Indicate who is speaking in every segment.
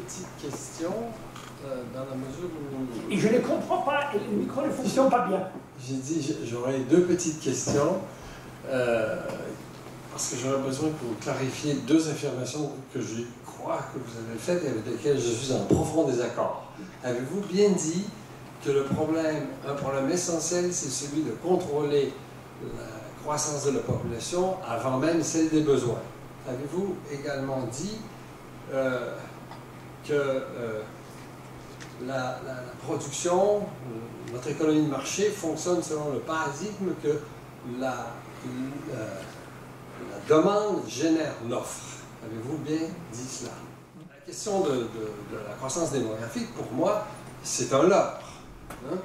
Speaker 1: petite question, dans la mesure où...
Speaker 2: Et je ne comprends pas, et le micro ne fonctionne pas bien.
Speaker 1: J'ai dit, j'aurais deux petites questions, parce que j'aurais besoin que vous clarifiez deux affirmations que je crois que vous avez faites et avec lesquelles je suis en profond désaccord. Avez-vous bien dit que un problème essentiel, c'est celui de contrôler la croissance de la population avant même celle des besoins? Avez-vous également dit que la production, notre économie de marché fonctionne selon le paradigme que la demande génère l'offre? Avez-vous bien dit cela? La question de la croissance démographique, pour moi, c'est un leurre. Hein?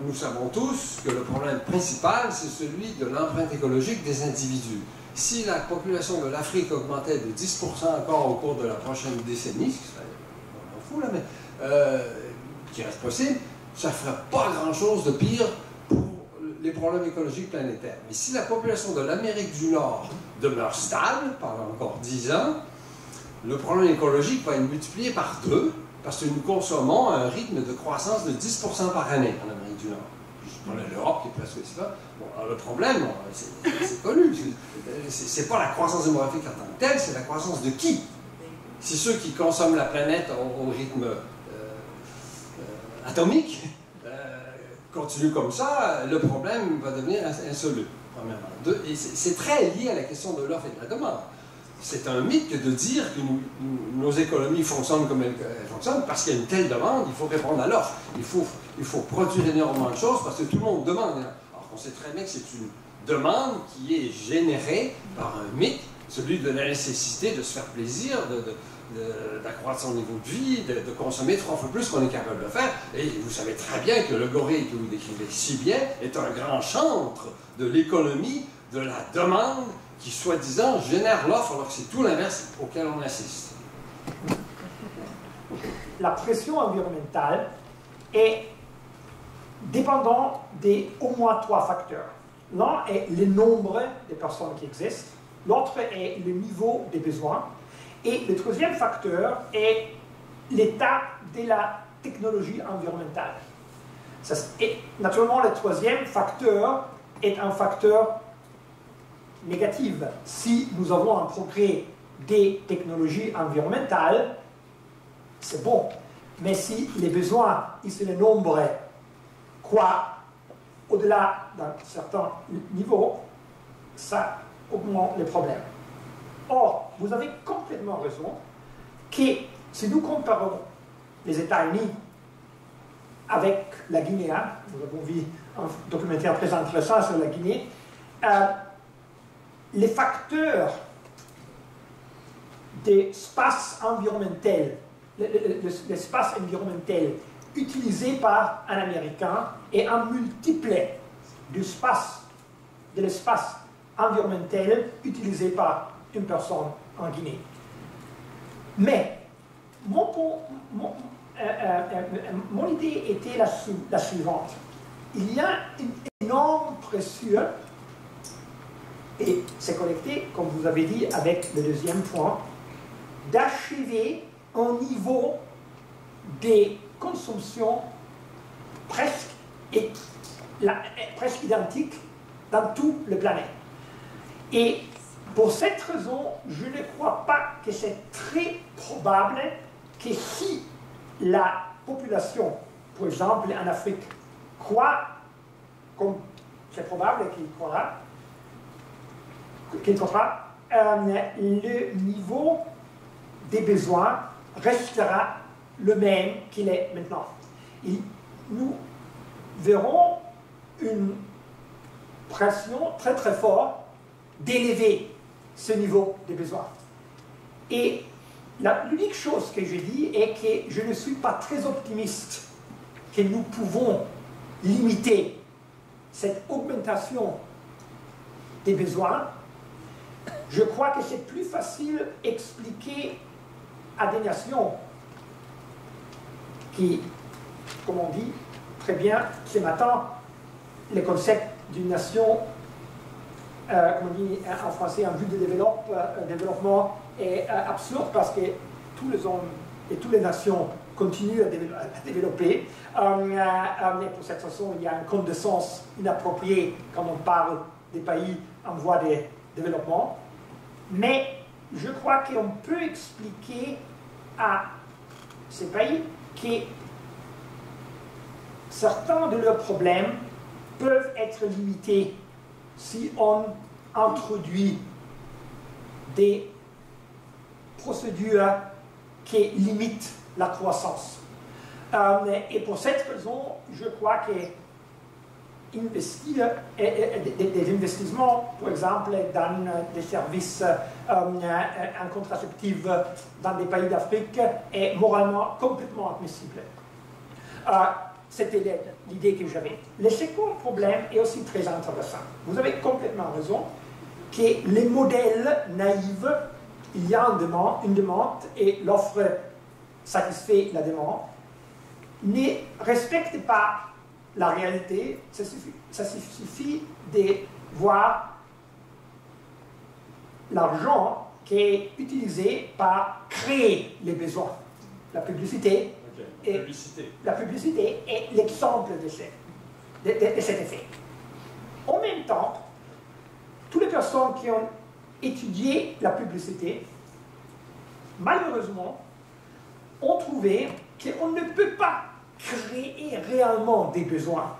Speaker 1: Nous savons tous que le problème principal, c'est celui de l'empreinte écologique des individus. Si la population de l'Afrique augmentait de 10% encore au cours de la prochaine décennie, on s'en fout là, mais qui reste possible, ça ne ferait pas grand-chose de pire pour les problèmes écologiques planétaires. Mais si la population de l'Amérique du Nord demeure stable pendant encore 10 ans, le problème écologique va être multiplié par 2, parce que nous consommons à un rythme de croissance de 10% par année en Amérique du Nord. Je parlais de l'Europe qui est presque aussi bas. Bon, alors le problème, c'est connu. C'est pas la croissance démographique en tant que telle, c'est la croissance de qui? Si ceux qui consomment la planète au rythme atomique continuent comme ça, le problème va devenir insoluble, premièrement. Et c'est très lié à la question de l'offre et de la demande. C'est un mythe que de dire que nos économies fonctionnent comme elles fonctionnent parce qu'il y a une telle demande, il faut répondre à l'offre. Il faut produire énormément de choses parce que tout le monde demande. Alors qu'on sait très bien que c'est une demande qui est générée par un mythe, celui de la nécessité de se faire plaisir, d'accroître son niveau de vie, de consommer 3 fois plus qu'on est capable de faire. Et vous savez très bien que le gorille que vous décrivez si bien est un grand chantre de l'économie, de la demande, qui, soi-disant, génère l'offre, alors que c'est tout l'inverse auquel on assiste.
Speaker 2: La pression environnementale est dépendante d'au moins 3 facteurs. L'un est le nombre de personnes qui existent, l'autre est le niveau des besoins, et le troisième facteur est l'état de la technologie environnementale. Naturellement, le troisième facteur est un facteur négatif. Si nous avons un progrès des technologies environnementales, c'est bon. Mais si les besoins et si le nombre croient au-delà d'un certain niveau, ça augmente les problèmes. Or, vous avez complètement raison que si nous comparons les États-Unis avec la Guinée, nous avons vu un documentaire très intéressant sur la Guinée, les facteurs d'espace environnemental, l'espace environnemental utilisé par un Américain est un multiple de l'espace environnemental utilisé par une personne en Guinée. Mais mon idée était la suivante. Il y a une énorme pression, et c'est connecté, comme vous avez dit, avec le deuxième point, d'achever un niveau de consommation presque identique dans toute la planète. Et pour cette raison, je ne crois pas que c'est très probable que si la population, par exemple en Afrique, croit, comme c'est probable qu'il croira, le niveau des besoins restera le même qu'il est maintenant. Et nous verrons une pression très très forte d'élever ce niveau des besoins. Et l'unique chose que je dis est que je ne suis pas très optimiste que nous pouvons limiter cette augmentation des besoins. Je crois que c'est plus facile d'expliquer à des nations qui, comme on dit très bien ce matin, le concept d'une nation, comme on dit en français, en vue de développement est absurde parce que tous les hommes et toutes les nations continuent à développer. Et pour cette raison, il y a une condescendance inappropriée quand on parle des pays en voie de développement. Mais je crois qu'on peut expliquer à ces pays que certains de leurs problèmes peuvent être limités si on introduit des procédures qui limitent la croissance. Et pour cette raison, je crois que investir des investissements, par exemple, dans des services en contraceptif dans des pays d'Afrique, est moralement complètement admissible. C'était l'idée que j'avais. Le second problème est aussi très intéressant. Vous avez complètement raison que les modèles naïfs, il y a une demande et l'offre satisfait la demande, ne respectent pas la réalité. Ça suffit de voir l'argent qui est utilisé pour créer les besoins. La publicité. La publicité est l'exemple de cet effet. En même temps, toutes les personnes qui ont étudié la publicité, malheureusement, ont trouvé qu'on ne peut pas créer réellement des besoins.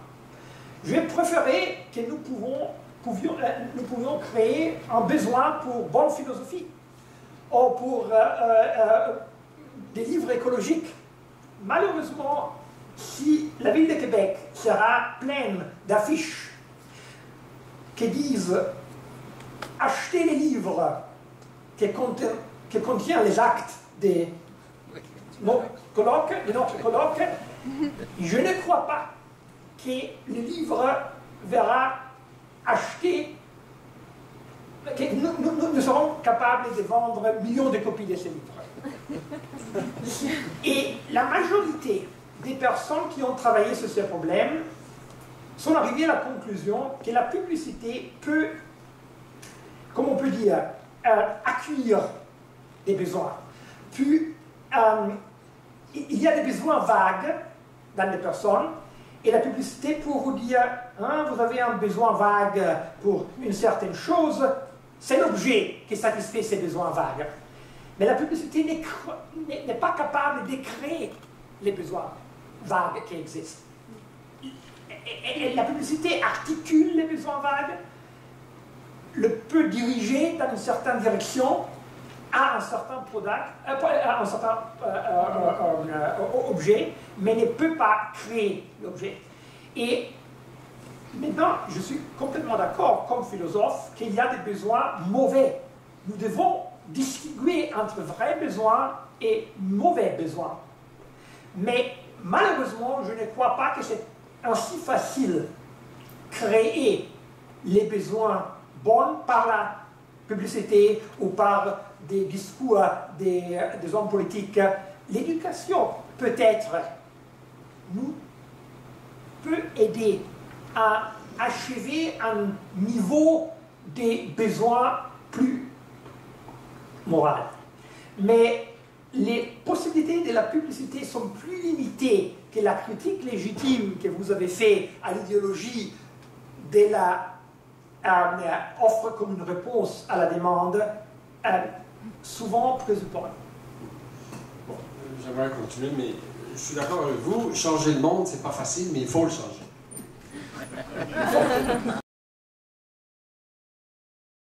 Speaker 2: Je préférais que nous pouvions créer un besoin pour bonne philosophie, ou pour des livres écologiques. Malheureusement, si la ville de Québec sera pleine d'affiches qui disent « Achetez les livres qui contiennent les actes de notre colloque », je ne crois pas que le livre verra acheter, que nous serons capables de vendre millions de copies de ces livres. Et la majorité des personnes qui ont travaillé sur ce problème sont arrivées à la conclusion que la publicité peut, comme on peut dire, accueillir des besoins. Puis, il y a des besoins vagues dans les personnes, et la publicité pour vous dire, hein, vous avez un besoin vague pour une certaine chose, c'est l'objet qui satisfait ces besoins vagues. Mais la publicité n'est pas capable de créer les besoins vagues qui existent. Et la publicité articule les besoins vagues, le peut diriger dans une certaine direction à un certain objet, mais ne peut pas créer l'objet. Et maintenant, je suis complètement d'accord, comme philosophe, qu'il y a des besoins mauvais. Nous devons distinguer entre vrais besoins et mauvais besoins. Mais malheureusement, je ne crois pas que c'est ainsi facile créer les besoins bons par la publicité ou par des discours des hommes politiques. L'éducation, peut-être, nous peut aider à achever un niveau des besoins plus moral. Mais les possibilités de la publicité sont plus limitées que la critique légitime que vous avez faite à l'idéologie de la offre comme une réponse à la demande, souvent présuppose.
Speaker 1: Bon, j'aimerais continuer, mais je suis d'accord avec vous, changer le monde, c'est pas facile, mais il faut le changer.